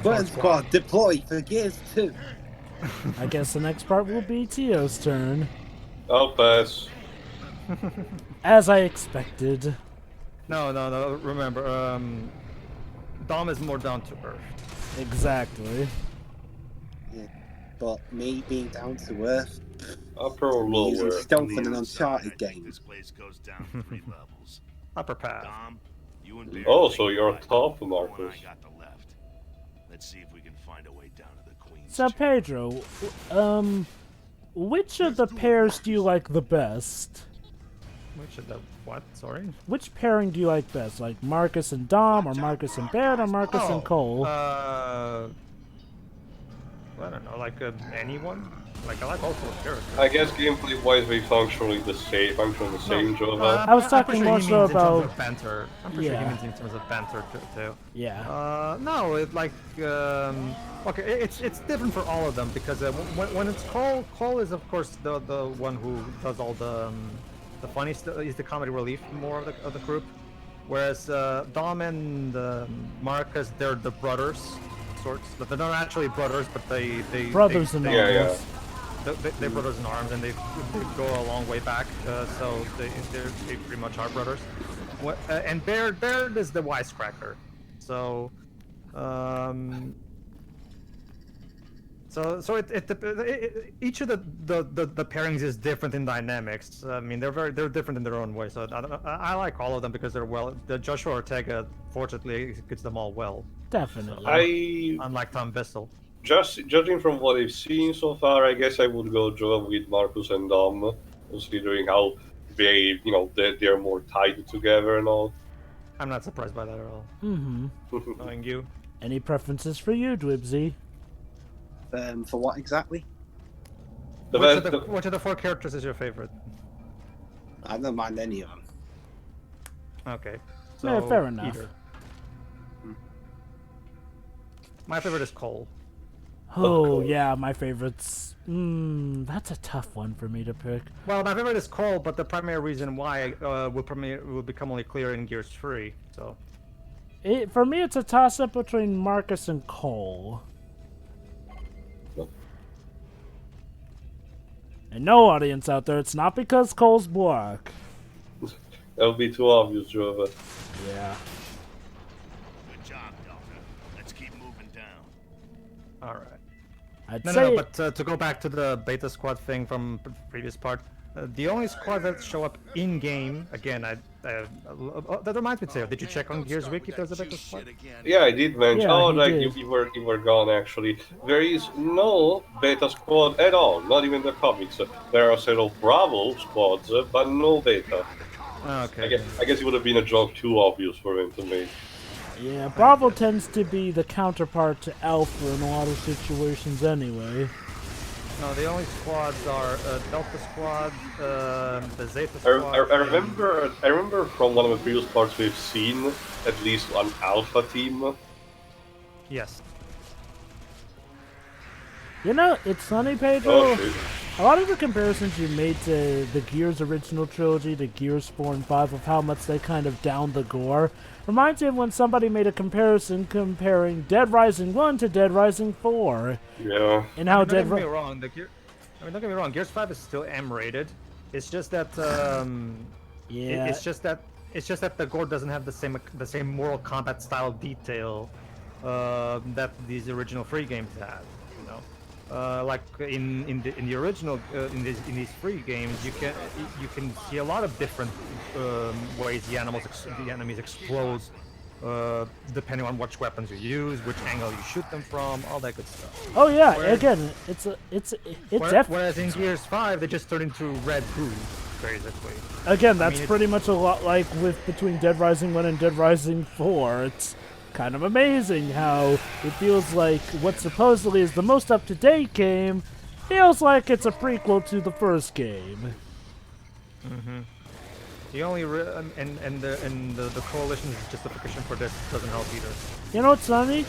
Squad deploy for Gears 2. I guess the next part will be Tio's turn. I'll pass. As I expected. No. Remember, Dom is more down to earth. Exactly. Yeah, but me being down to earth, Upper or lower? using stealth in an Uncharted game. This place goes down 3 levels. Upper path. Dom, you and Baird Oh, so you're right top, and Marcus. I got the left. Let's see if we can find a way down to the Queen's So chamber. Pedro, which of the pairs do you like the best? Which of the what? Sorry. Which pairing do you like best? Like Marcus and Dom, or Marcus and Baird, or Marcus and Cole? I don't know, like anyone. Like I like all four characters. I guess gameplay-wise, they functionally the same, Jova. I was talking more so about- in terms of banter. I'm pretty sure he means in terms of banter too. Yeah. No, it like okay, it's different for all of them because when it's Cole is of course the one who does all the funny stuff. He's the comedy relief more of the group, whereas Dom and Marcus, they're the brothers sorts. But they're not actually brothers, but they Brothers in arms. Yeah. they're brothers in arms, and they go a long way back. So they pretty much are brothers. And Baird is the wisecracker. So, each of the pairings is different in dynamics. I mean, they're different in their own way. So I like all of them because they're well. The Joshua Ortega, fortunately, gets them all well. Definitely. Unlike Tom Bissell. Just judging from what I've seen so far, I guess I would go Jova with Marcus and Dom, considering how they're more tied together and all. I'm not surprised by that at all. Mm-hmm. Knowing you. Any preferences for you, Dwibsy? For what exactly? Which of the four characters is your favorite? I don't mind any of them. Okay. Yeah, So, fair enough. either. My favorite is Cole. Oh, yeah, my favorites. That's a tough one for me to pick. Well, my favorite is Cole, but the primary reason why will become only clear in Gears 3. So. For me, it's a toss-up between Marcus and Cole. And no audience out there, it's not because Cole's black. That'll be too obvious, Jova. Yeah. Good job, Delta. Let's keep moving down. All right. I'd No, say but to go back to the beta squad thing from the previous part, the only squad that show up in game again, that reminds me, Teo, did you check on Gears Wiki if there's a beta squad? Yeah, I did mention. Yeah, he you, did. you were gone actually. There is no beta squad at all, not even the comics. There are several Bravo squads, but no beta. Okay. I guess it would have been a joke too obvious for him to make. yeah, Bravo tends to be the counterpart to Alpha in a lot of situations anyway. No, the only squads are Delta Squad, the Zeta Squad. I remember from one of the previous parts we've seen at least one Alpha team. Yes. You know, it's funny, Pedro. Oh shit. A lot of the comparisons you made to the Gears original trilogy, to Gears 4 and 5, of how much they kind of downed the gore, reminds me of when somebody made a comparison comparing Dead Rising 1 to Dead Rising 4. Yeah. And how Don't get me wrong. Don't get me wrong. Gears 5 is still M-rated. It's just that yeah. it's just that the gore doesn't have the same Mortal Kombat style detail that these original free games had. You know. Like in the original in these free games, you can see a lot of different ways the enemies explode, depending on which weapons you use, which angle you shoot them from, all that good stuff. Oh yeah, again, it's whereas in Gears 5 they just turn into red goo, basically. Again, that's pretty much a lot like with between Dead Rising 1 and Dead Rising 4. It's kind of amazing how it feels like what supposedly is the most up-to-date game feels like it's a prequel to the first game. Mm-hmm. The only the coalition's justification for this doesn't help either. You know what's funny?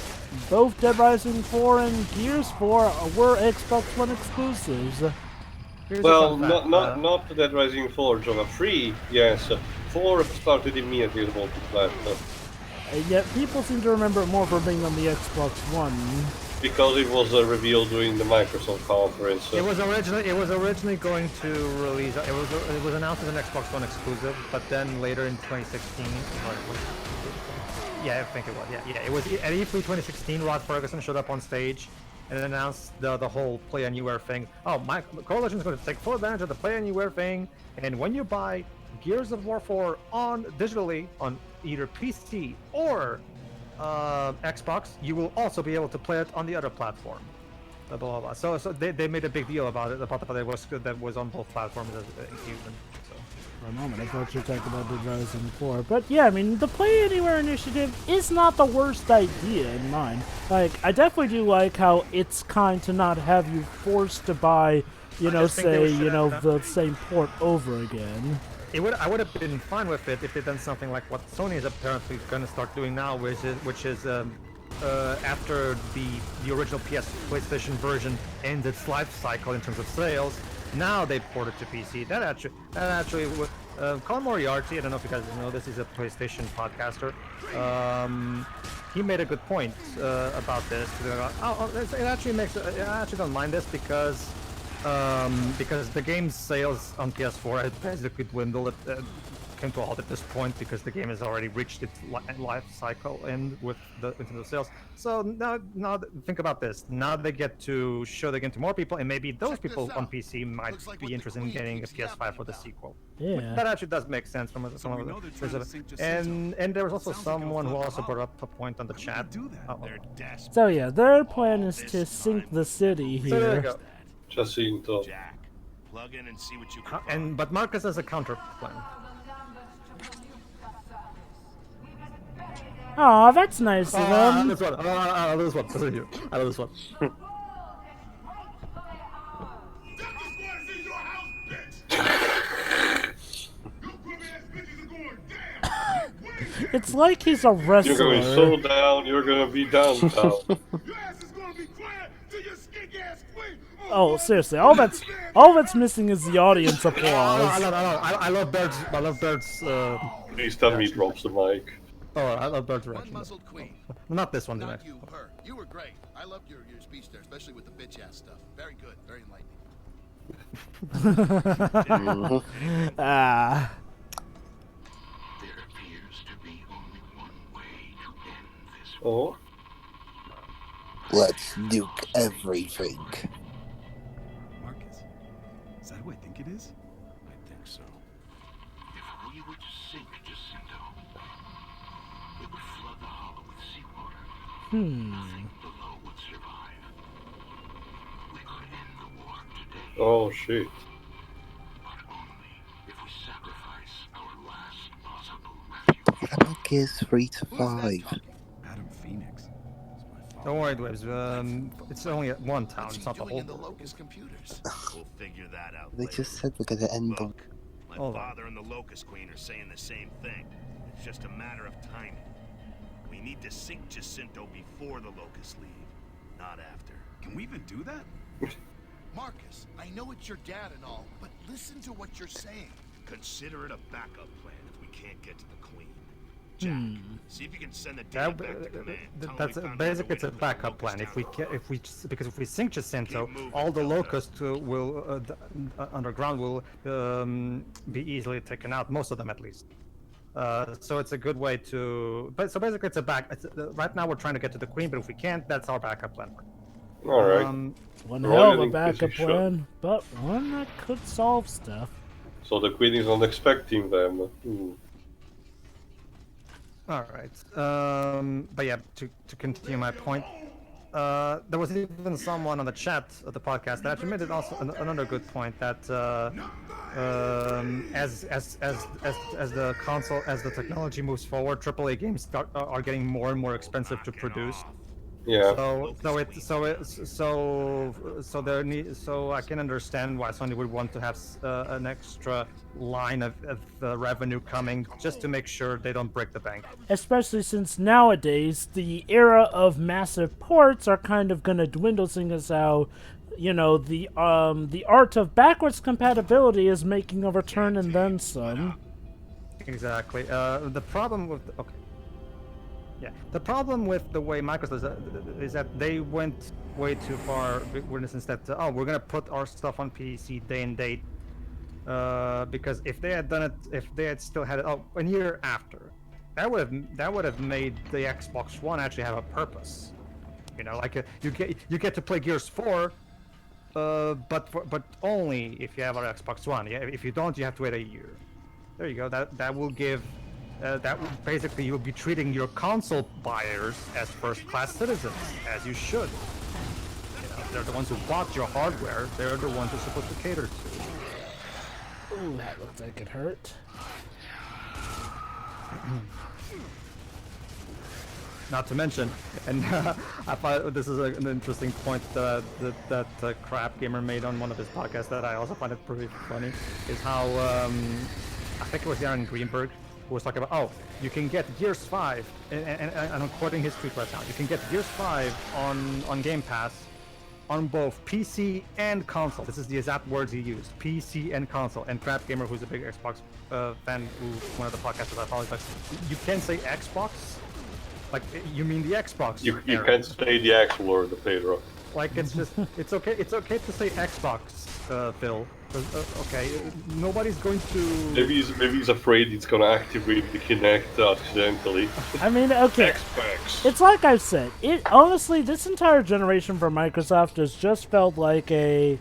Both Dead Rising 4 and Gears 4 were Xbox One exclusives. Well, not the Dead Rising 4, Jova. 3, yes. 4 started immediately with multiplayer. And yet people seem to remember it more for being on the Xbox One. Because it was revealed during the Microsoft conference. It was originally going to release. It was announced as an Xbox One exclusive, but then later in 2016. Yeah, I think it was. Yeah. It was at E3 2016. Rod Ferguson showed up on stage and announced the whole Play Anywhere thing. Oh, my Coalition is going to take full advantage of the Play Anywhere thing, and when you buy Gears of War 4 digitally on either PC or Xbox, you will also be able to play it on the other platform. Blah blah blah. So they made a big deal about it. About that it was good that was on both platforms as Infusion. So. For a moment, I thought you were talking about Dead Rising 4. But yeah, I mean, the Play Anywhere initiative is not the worst idea in mind. Like, I definitely do like how it's kind to not have you forced to buy, the same port over again. I would have been fine with it if they'd done something like what Sony is apparently going to start doing now, which is after the original PlayStation version ends its life cycle in terms of sales, now they port it to PC. That actually Colin Moriarty, I don't know if you guys know this, he's a PlayStation podcaster. He made a good point about this. I actually don't mind this because the game's sales on PS4 had basically dwindled. It came to a halt at this point because the game has already reached its life cycle end with the sales. So now think about this. Now they get to show the game to more people, and maybe those people on PC might be interested in getting a PS5 for the sequel. Yeah. That actually does make sense from some of the. And there was also someone who also brought up a point on the chat. So yeah, their plan is to sink the city here. So there you go. Jacinto. Jack, plug in and see what you can find. But Marcus has a counter plan. Aw, that's nice of them. This one. I love this one. I love this one. It's like he's a wrestler. You're going so down, you're going to be downtown. Oh, seriously, all that's missing is the audience applause. I love Baird's. Please tell me he drops the mic. Oh, I love Baird's reaction. One-muzzled queen. Not this one, Not Dinesh. you, her. You were great. I loved your speech there, especially with the bitch-ass stuff. Very good. Very enlightening. Ah. There appears to be only one way to end this. Oh. Let's nuke everything. Marcus, is that who I think it is? I think so. If we were to sink Jacinto, it would flood the hollow with seawater. Nothing below would survive. We could end the war today, Oh, shit. but only if we sacrifice our last possible refuge. What about Gears 3 to 5? Adam Phoenix. It's my father. Don't worry, Dwebs. It's only at one town. What's It's he not the doing whole in the world. Locust computers? We'll figure that out They later. just said we're gonna end the... Look, my Hold on. father and the Locust Queen are saying the same thing. It's just a matter of timing. We need to sink Jacinto before the Locusts leave, not after. Can we even do that? Marcus, I know it's your dad and all, but listen to what you're saying. Consider it a backup plan if we can't get to the Queen. Jack, see if you can send the data back to command. Tell 'em That's we found basically another it's a way to backup Locust plan. Town. Because if we sink Jacinto, Keep moving, all the Delta. locusts will underground will be easily taken out. Most of them, at least. So it's a good way to. But so basically, right now we're trying to get to the Queen, but if we can't, that's our backup plan. Alright. One Royal hell of a backup Inquisition. plan, but one that could solve stuff. So the Queen is not expecting them. All right. But yeah, to continue my point, there was even someone on the chat of the podcast that actually made it also another good point that as the technology moves forward, AAA games are getting more and more expensive to produce. Yeah. So I can understand why Sony would want to have an extra line of revenue coming just to make sure they don't break the bank. Especially since nowadays the era of massive ports are kind of gonna dwindle, seeing as how, the art of backwards compatibility is making a return, and then some. Exactly. The problem with okay. Yeah. The problem with the way Microsoft is that they went way too far. In the sense that we're gonna put our stuff on PC day and date. Because if they had done it, if they had still had it, a year after, that would have made the Xbox One actually have a purpose. You know, like you get to play Gears 4, but only if you have our Xbox One. Yeah, if you don't, you have to wait a year. There you go. That will give. That will, basically you'll be treating your console buyers as first-class citizens, as you should. You know, they're the ones who bought your hardware. They're the ones you're supposed to cater to. Ooh, that looked like it hurt. Not to mention, and I thought this is an interesting point that Crap Gamer made on one of his podcasts that I also find it pretty funny, is how I think it was Aaron Greenberg who was talking about, you can get Gears 5, and I'm quoting his tweet right now, you can get Gears 5 on Game Pass on both PC and console. This is the exact words he used, PC and console. And Crap Gamer, who's a big Xbox fan, one of the podcasters I follow, like, you can say Xbox? Like, you mean the Xbox? You can't say the X word, Pedro. Like, it's just, it's okay to say Xbox, Phil. Okay, nobody's going to... Maybe he's afraid it's gonna activate the Kinect accidentally. I mean, okay. Xbox. It's like I've said. Honestly, this entire generation for Microsoft has just felt like a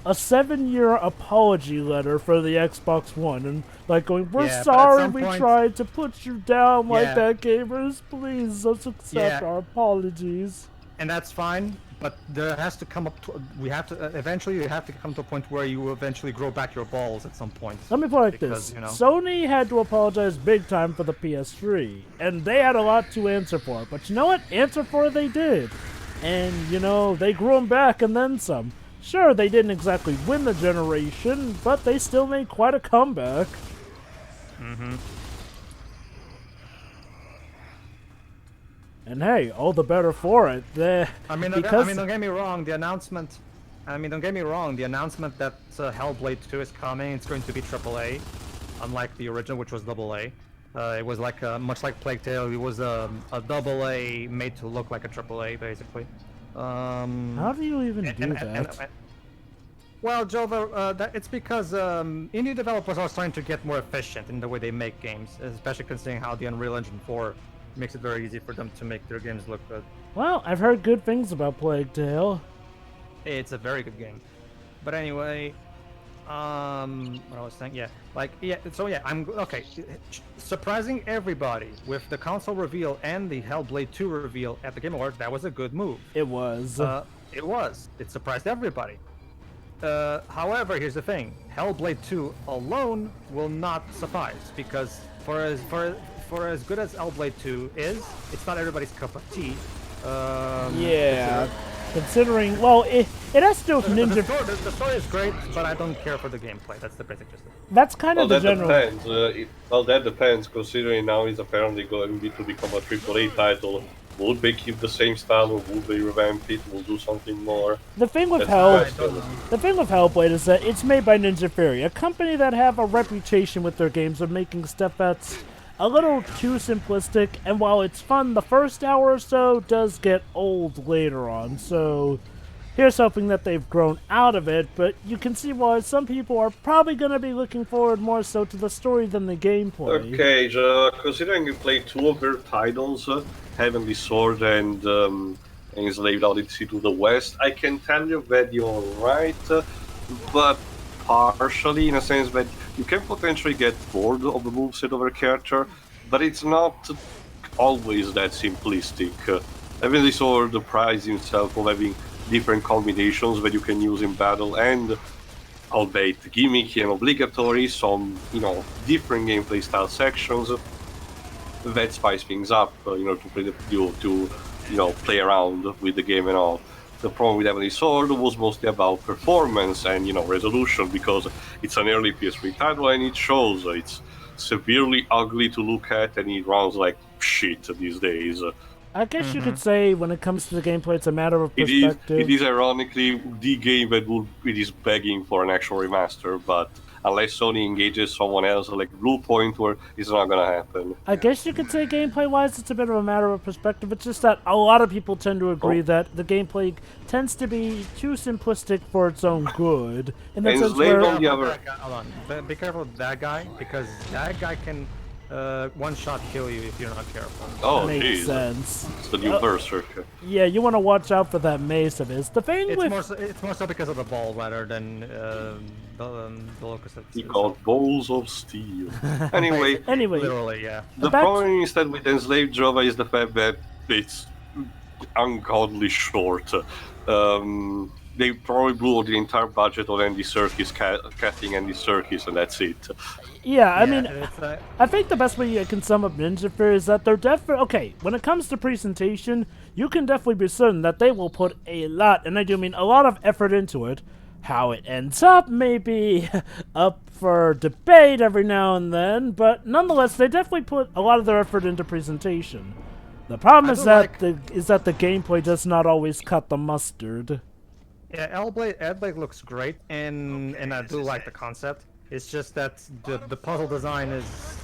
7-year apology letter for the Xbox One, and like going, we're sorry we tried to put you down like that, gamers. Please, let's accept our apologies. And that's fine, but there has to come up to, eventually you have to come to a point where you eventually grow back your balls at some point. Let me put it like this. You know, Sony had to apologize big time for the PS3, and they had a lot to answer for. But you know what? Answer for they did. And, you know, they grew them back and then some. Sure, they didn't exactly win the generation, but they still made quite a comeback. Mm-hmm. And hey, all the better for it. Don't get me wrong. The announcement. Don't get me wrong. The announcement that Hellblade 2 is coming, it's going to be AAA, unlike the original, which was AA. It was like much like Plague Tale. It was a AA made to look like a AAA, basically. How do you even do that? Well, Jova, it's because indie developers are starting to get more efficient in the way they make games, especially considering how the Unreal Engine 4 makes it very easy for them to make their games look good. Well, I've heard good things about Plague Tale. It's a very good game. But anyway, what I was saying, I'm okay. Surprising everybody with the console reveal and the Hellblade 2 reveal at the Game Awards, that was a good move. It was. It surprised everybody. However, here's the thing: Hellblade 2 alone will not suffice, because for as good as Hellblade 2 is, it's not everybody's cup of tea. Considering, well, it has to do with Ninja. The story is great, but I don't care for the gameplay. That's the basic gist. That's kind of the general. Depends. That depends, considering now it's apparently going to become a AAA title. Will they keep the same style, or will they revamp it? Will do something more? The thing with Hellblade is that it's made by Ninja Theory, a company that have a reputation with their games of making stuff that's a little too simplistic, and while it's fun the first hour or so, does get old later on. So here's hoping that they've grown out of it, but you can see why some people are probably going to be looking forward more so to the story than the gameplay. Okay, considering you played two of their titles, Heavenly Sword and Enslaved Odyssey to the West, I can tell you that you're right, but partially in a sense that you can potentially get bored of the moveset of a character, but it's not always that simplistic. Heavenly Sword prides himself on having different combinations that you can use in battle, and albeit gimmicky and obligatory, some different gameplay style sections that spice things up, to play around with the game and all. The problem with Heavenly Sword was mostly about performance and resolution, because it's an early PS3 title and it shows. It's severely ugly to look at and it runs like shit these days. I guess you could say when it comes to the gameplay, it's a matter of perspective. It is ironically the game that it is begging for an actual remaster, but unless Sony engages someone else like Bluepoint, where it's not gonna happen. I guess you could say gameplay-wise, it's a bit of a matter of perspective. It's just that a lot of people tend to agree that the gameplay tends to be too simplistic for its own good. In that And sense, Slave where on the other. Hold on. Be careful of that guy, because that guy can one-shot kill you if you're not careful. Oh, makes jeez. sense. It's the new Berserker. Yeah, you want to watch out for that mace of his. The thing with It's more so because of the ball rather than the Locust. He got balls of steel. Anyway, Literally, yeah. the problem is that with Enslaved Java is the fact that it's ungodly short. They probably blew the entire budget on Andy Serkis casting Andy Serkis, and that's it. Yeah, I mean, it's, I think the best way I can sum up Ninja Fear is that they're definitely... Okay, when it comes to presentation, you can definitely be certain that they will put a lot, and I do mean a lot of effort into it. How it ends up may be up for debate every now and then, but nonetheless, they definitely put a lot of their effort into presentation. The problem is that the gameplay does not always cut the mustard. Yeah, Hellblade looks great, and I do like the concept. It's just that the puzzle design is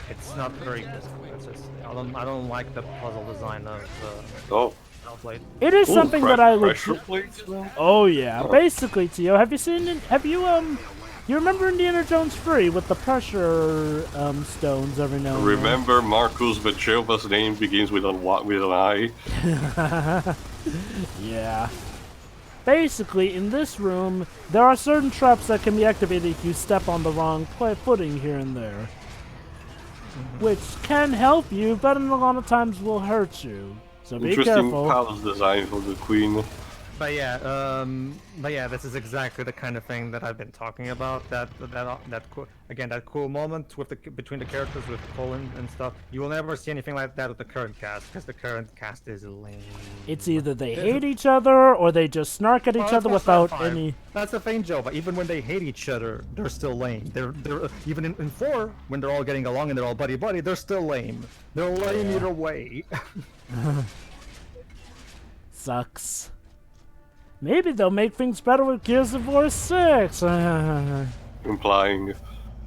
it's not very good. It's just, I don't like the puzzle design of Hellblade. It is something that I would. Pressure plates? Oh yeah, basically, Tio. Have you seen? Have you You remember Indiana Jones 3 with the pressure stones every now and then? Remember Marcus Becheva's name begins with an I? Yeah. Basically, in this room, there are certain traps that can be activated if you step on the wrong footing here and there. Which can help you, but in a lot of times will hurt you. So be Interesting careful. palace design for the queen. But yeah, this is exactly the kind of thing that I've been talking about. That cool moment with between the characters with Colin and stuff. You will never see anything like that with the current cast, because the current cast is lame. It's either they hate each other or they just snark at each other without any. That's the thing, Joe. But even when they hate each other, they're still lame. They're even in 4 when they're all getting along and they're all buddy, they're still lame. They're lame either way. Sucks. Maybe they'll make things better with Gears of War 6. Implying.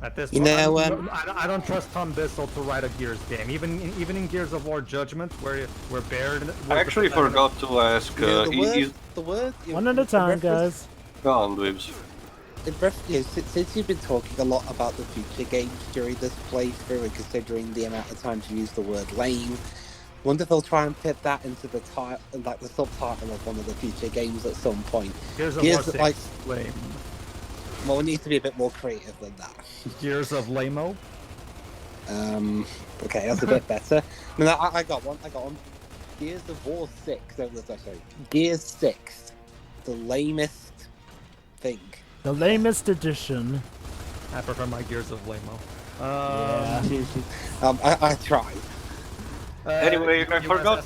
At this You point, know, I don't trust Tom Bissell to write a Gears game. Even in Gears of War Judgment, where Baird. I actually forgot to ask. the word. One at a time, guys. Go on, Libs. Since you've been talking a lot about the future games during this playthrough, and considering the amount of times you use the word lame, wonder if they'll try and fit that into the the subtitle of one of the future games at some point. Gears of War 6, lame. Well, it needs to be a bit more creative than that. Gears of Lamo. Okay, that's a bit better. No, I got one. Gears of War 6. No, sorry. Gears 6. The lamest thing. The lamest edition. I prefer my Gears of Lamo. I tried. Anyway, I forgot.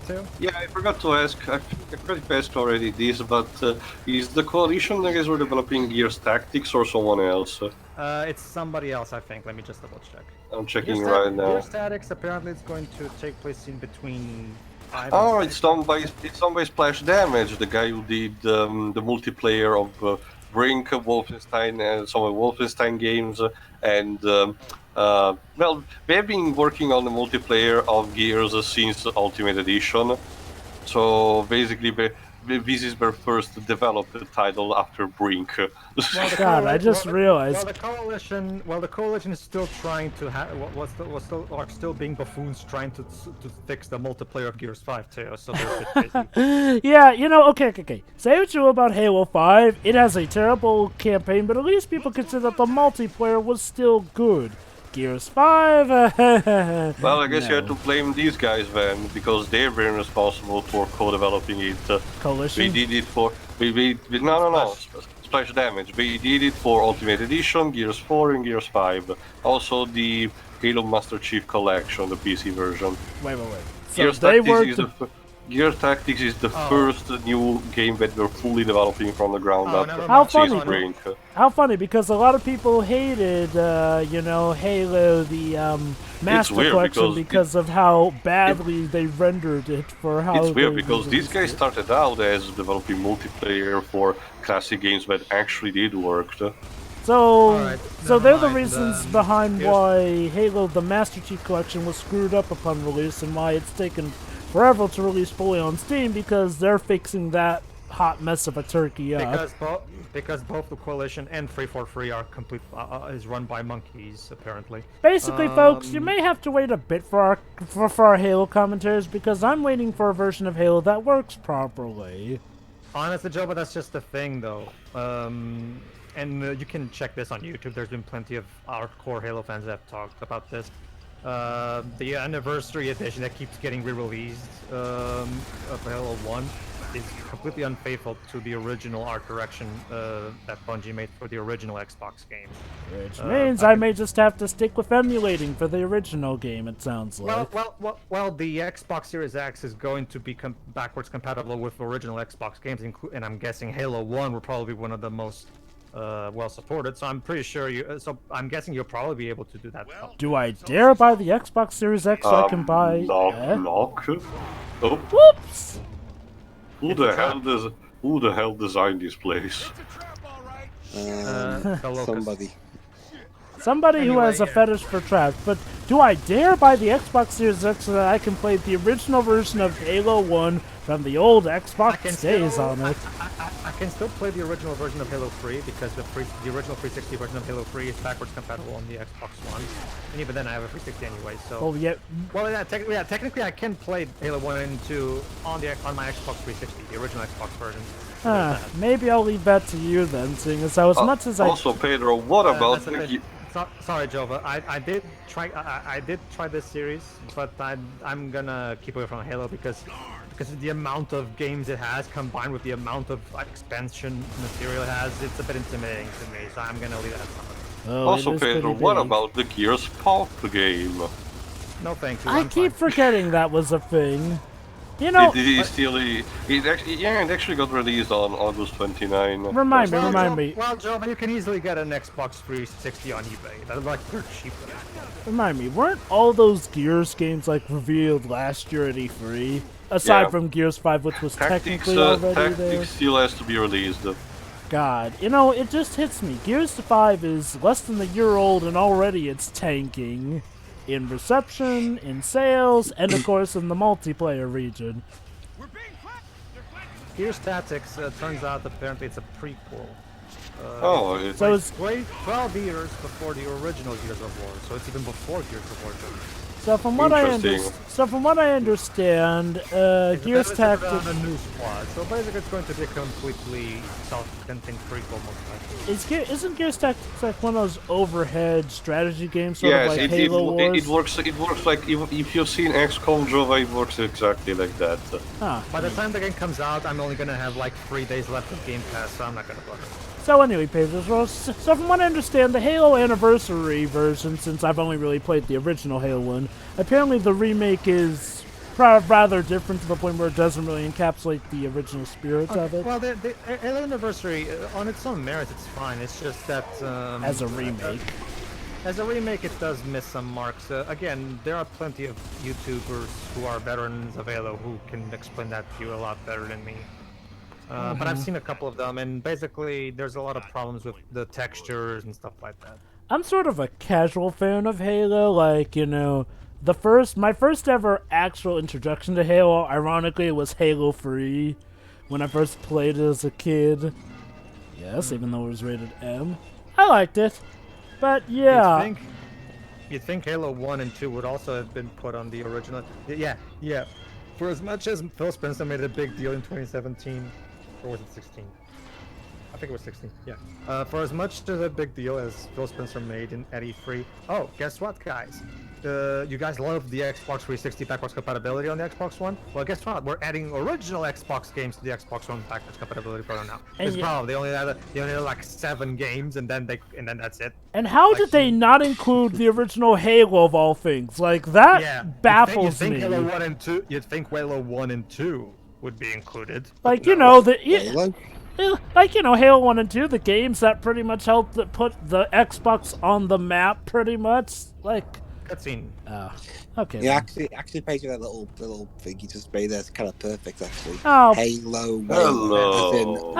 Too? Yeah, I forgot to ask. I pretty fast already this, but is the coalition the guys who are developing Gears Tactics or someone else? It's somebody else, I think. Let me just double check. I'm checking right now. Gears Tactics apparently it's going to take place in between. Oh, it's done by Splash Damage, the guy who did the multiplayer of Brink, Wolfenstein, and some of the Wolfenstein games, and well, they've been working on the multiplayer of Gears since Ultimate Edition. So basically, this is their first developed title after Brink. God, I just realized. Well, the coalition is still trying to still being buffoons trying to fix the multiplayer of Gears 5 too. So they're a bit busy. Yeah, okay. Say what you will about Halo 5, it has a terrible campaign, but at least people consider that the multiplayer was still good. Gears 5? Well, I guess you had to blame these guys then, because they've been responsible for co-developing it. Coalition? We did it for... No. Splash Damage. We did it for Ultimate Edition, Gears 4 and Gears 5. Also the Halo Master Chief Collection, the PC version. Wait. So they worked... Gears Tactics is the first new game that we're fully developing from the ground up. How funny! Brink. How funny, because a lot of people hated, Halo, the Master Collection, because of how badly they rendered it for how. It's weird because these guys started out as developing multiplayer for classic games that actually did work. So, Alright, so never they're the mind, reasons behind here's- why Halo the Master Chief Collection was screwed up upon release and why it's taken forever to release fully on Steam, because they're fixing that hot mess of a turkey up. Because both the Coalition and 343 are is run by monkeys, apparently. Basically, folks, you may have to wait a bit for our Halo commentaries, because I'm waiting for a version of Halo that works properly. Honestly, Joe, but that's just the thing, though. And you can check this on YouTube. There's been plenty of hardcore Halo fans that have talked about this. The anniversary edition that keeps getting re-released of Halo 1 is completely unfaithful to the original art direction that Bungie made for the original Xbox game. Which means I may just have to stick with emulating for the original game, it sounds like. Well, the Xbox Series X is going to be backwards compatible with original Xbox games, and I'm guessing Halo 1 will probably be one of the most well supported. So I'm pretty sure so I'm guessing you'll probably be able to do that. Do I dare buy the Xbox Series X so I can buy... Knock. Oh, Whoops! who the hell designed this place? The Locust. Somebody. Somebody who has a Anyway, fetish for traps, but do I dare buy the Xbox Series X so that I can play the original version of Halo 1 from the old Xbox days on it? I can still play the original version of Halo 3 because the original 360 version of Halo 3 is backwards compatible on the Xbox One, and even then I have a 360 anyway. So. Oh yeah. Well, yeah, technically I can play Halo 1 and 2 on my Xbox 360, the original Xbox version. Maybe I'll leave that to you then, seeing as how much as I... Also, Pedro, what about that's a bit- Sorry, Jova. I did try this series, but I'm gonna keep away from Halo because of the amount of games it has combined with the amount of expansion material it has. It's a bit intimidating to me, so I'm gonna leave it at some. Also, Pedro, what about the Gears Pop game? No, thank you. I I'm keep fine. forgetting that was a thing. You know, It actually got released on August 29. remind me. Well, Joe, you can easily get an Xbox 360 on eBay. They're like they're cheap. Remind me, weren't all those Gears games like revealed last year at E3? Aside Yeah. from Gears 5, which was Tactics, technically already there. Tactics still has to be released. God, you know, it just hits me. Gears 5 is less than a year old and already it's tanking. In reception, in sales, and of course in the multiplayer region. Gears Tactics turns out apparently it's a prequel. So it's 12 years before the original Gears of War, so it's even before Gears of War 2. so from what I understand, Gears Tactics a new squad, so basically it's going to be a completely self-contained prequel most likely. isn't Gears Tactics like one of those overhead strategy games, sort Yes, of like Halo Wars? it works like if you've seen XCOM, Jova, it works exactly like that. By the time the game comes out, I'm only gonna have like 3 days left of Game Pass, so I'm not gonna bother. So anyway, Pedro, so from what I understand, the Halo Anniversary version, since I've only really played the original Halo one, apparently the remake is rather different to the point where it doesn't really encapsulate the original spirit of it. Well, the Halo Anniversary, on its own merits, it's fine. It's just that... As a remake. As a remake, it does miss some marks. Again, there are plenty of YouTubers who are veterans of Halo who can explain that to you a lot better than me. But I've seen a couple of them, and basically there's a lot of problems with the textures and stuff like that. I'm sort of a casual fan of Halo, like, you know, my first ever actual introduction to Halo, ironically, was Halo 3, when I first played it as a kid. Yes, even though it was rated M. I liked it, but yeah. You'd think Halo 1 and 2 would also have been put on the original. Yeah. For as much as Phil Spencer made a big deal in 2017, or was it 16? I think it was 16, yeah. For as much as a big deal as Phil Spencer made at E3, oh, guess what, guys? You guys love the Xbox 360 backwards compatibility on the Xbox One? Well, guess what? We're adding original Xbox games to the Xbox One backwards compatibility program now. It's probably they only had like 7 games, and then that's it. And how did they not include the original Halo of all things? Like that baffles me. Halo 1 and 2. You'd think Halo 1 and 2 would be included. Like, you know, like, you know, Halo 1 and 2, the games that pretty much helped put the Xbox on the map, pretty much. Like, Cutscene. Oh, okay. Yeah, then. actually, Pedro, that little thing you just made there's kind of perfect, actually. Oh. Halo, Hello. as in Oh.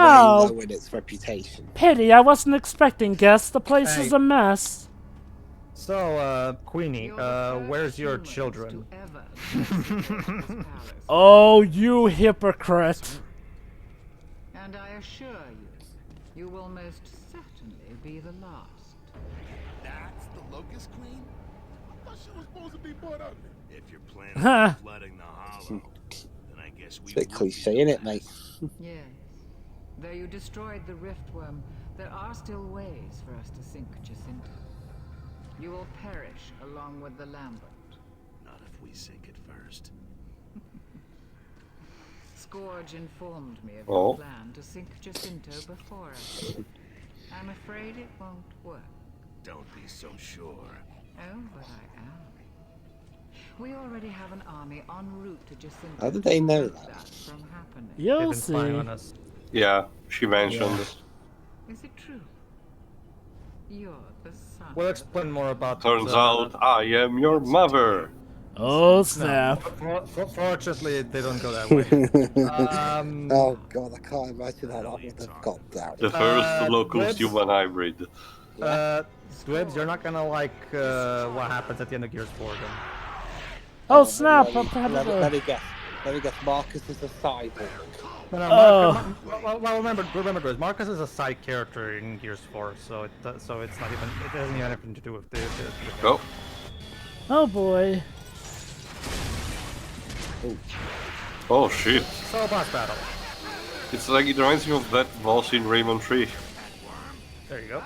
Halo in its reputation. Pity, I wasn't expecting guests. The place Hey. is a mess. So, Queenie, where's your children? Oh, you hypocrite. And I assure you, you will most certainly be the last. That's the Locust Queen? I thought she was supposed to be brought up. If you're planning Huh. on flooding the hollow, then I guess we It's a bit would cliche, be the innit, mate? last. Yes. Though you destroyed the Riftworm, there are still ways for us to sink Jacinto. You will perish along with the Lambert. Not if we sink it first. Scourge informed me of Oh. your plan to sink Jacinto before us. I'm afraid it won't work. Don't be so sure. Oh, but I am. We already have an army en route to Jacinto. How did they know to prevent that? from happening. They've You'll been spying see. on us. Yeah, she mentioned. Is it true? You're the son. We'll explain more about. Turns out I am your mother. Oh, No, snap. fortunately, they don't go that way. Oh god, I can't imagine how that would have got down. The first Dwebs? locust human hybrid. Dwebs, you're not gonna like what happens at the end of Gears 4 then. Oh, snap. Let me guess. Let me guess. Marcus is a cyborg. No, Oh. well, remember, Dwebs, Marcus is a side character in Gears 4, so it's not even, it doesn't even have anything to do with the Go. Oh, boy. Oh shit. So, boss battle. It's like it reminds me of that boss in Raymond 3. There you go.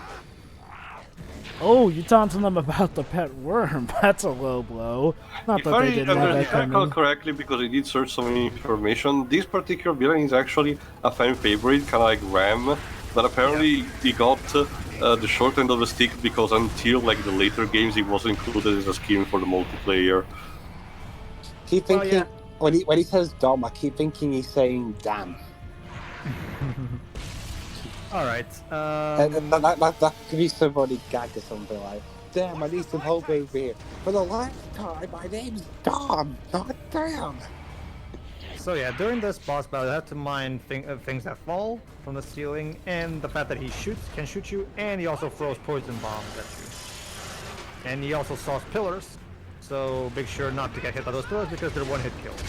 Oh, you taunting them about the pet worm. That's a low blow. Not If that they I didn't have that recall coming. correctly, because I did search some information, this particular villain is actually a fan favorite, kind of like Ram, but apparently he got the short end of the stick because until like the later games he was included as a skin for the multiplayer. Keep thinking when he says Dom, I keep thinking he's saying damn. Alright. That could be somebody gag or something like, damn, I need some help over here. For the last time, my name's Dom, not damn. So yeah, during this boss battle, you have to mind things that fall from the ceiling, and the fact that he can shoot you, and he also throws poison bombs at you. And he also saws pillars, so make sure not to get hit by those pillars because they're one-hit kills.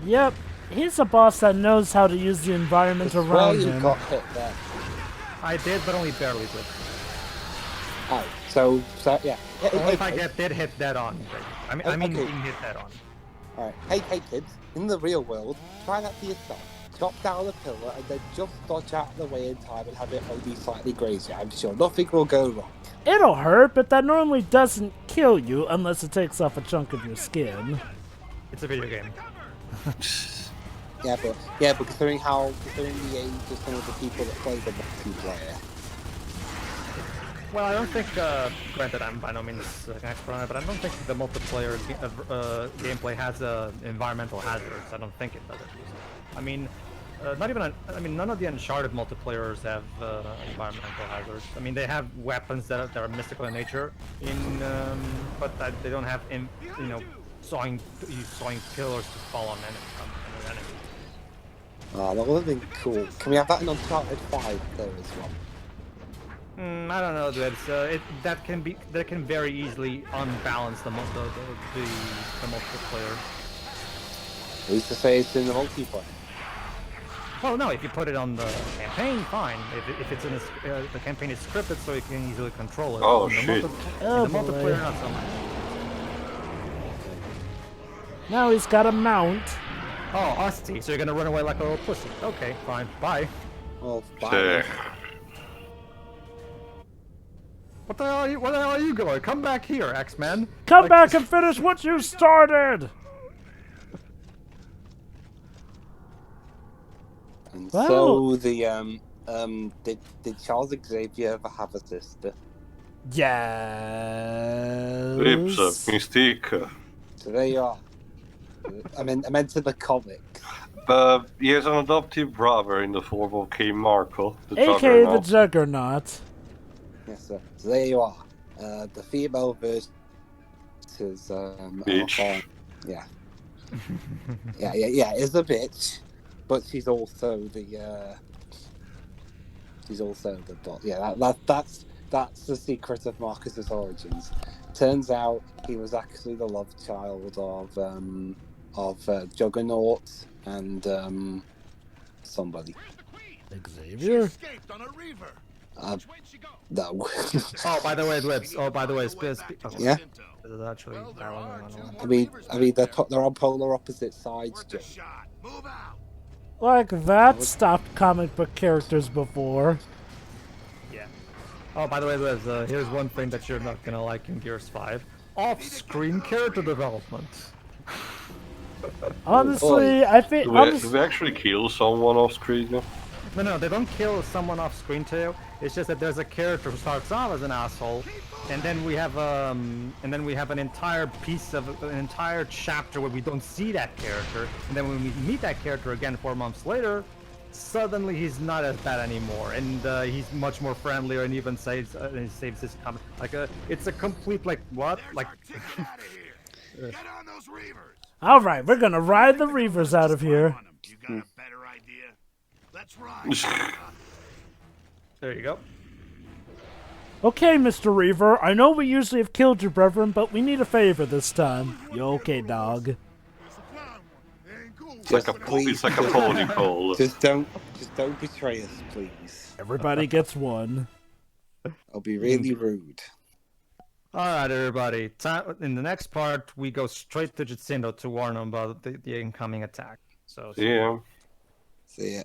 Yep. He's a boss that knows how to use the environment Well, around you him. got hit there. I did, but only barely did. Oh, so yeah. Only if I did hit dead on. I mean, Okay. being hit dead on. Alright, hey kids, in the real world, try that for yourself. Chop down a pillar and then just dodge out of the way in time and have it only slightly graze you. I'm sure nothing will go wrong. It'll hurt, but that normally doesn't kill you unless it takes off a chunk of your skin. It's a video game. Yeah, but considering the age of some of the people that play the multiplayer. Well, I don't think, granted I'm by no means an expert on it, but I don't think the multiplayer gameplay has environmental hazards. I don't think it does. I mean, none of the Uncharted multiplayers have environmental hazards. I mean, they have weapons that are mystical in nature, but they don't have, sawing pillars to fall on enemies. Oh, that would have been cool. Can we have that in Uncharted 5 though as well? I don't know, dude. That can very easily unbalance the multiplayer. At least to say it's in the multiplayer. Well, no, if you put it on the campaign, fine. If it's in the campaign is scripted, so you can easily control it. Oh, In the shit. Oh, in the multiplayer, boy. not so much. Now he's got a mount. Oh, Husty, so you're gonna run away like a little pussy. Okay, fine, bye. Well, Sick. Where the hell are you going? Come back here, X-Men. Come back and finish what you started! And Wow. so did Charles Xavier ever have a sister? Rips, Yes. Mystique. So there you are. I meant in the comics. He has an adoptive brother in the form of K. Marco, the AKA the Juggernaut. Juggernaut. Yes, sir. So there you are. The female version his Bitch. yeah. Yeah, is a bitch, but she's also the bot. Yeah, that's the secret of Marcus's origins. Turns out he was actually the love child of Juggernaut and somebody. She Xavier? escaped on a reaver. Which way'd she go? No. Oh, by the way, Dwibs. Oh, by the way, Yeah. This is actually Well, there dialogue are going two on. more I mean, reavers I mean, back there. they're on polar opposite sides, Worth Joe. a shot. Move out. Like that stopped comic book characters before. Yeah. Oh, by the way, Dwibs, here's one thing that you're not gonna like in Gears 5. Off-screen character development. Honestly, I think. Do we actually kill someone off screen? No, they don't kill someone off screen to you. It's just that there's a character who starts off as an asshole, and then we have an entire an entire chapter where we don't see that character, and then when we meet that character again 4 months later, suddenly he's not as bad anymore, and he's much more friendlier, and even saves his comment. Like it's a complete like what There's like. our ticket out of here. Get on those reavers. All right, we're gonna ride the Reavers out of here. You got a better idea? Let's ride. There you go. Okay, Mr. Reaver, I know we usually have killed your brethren, but we need a favor this time. You okay, dog? It's a flying one. It ain't cool. It's like a pony call. Just don't betray us, please. Everybody gets one. I'll be really rude. All right, everybody. In the next part, we go straight to Jacinto to warn him about the incoming attack. So Yeah. See ya.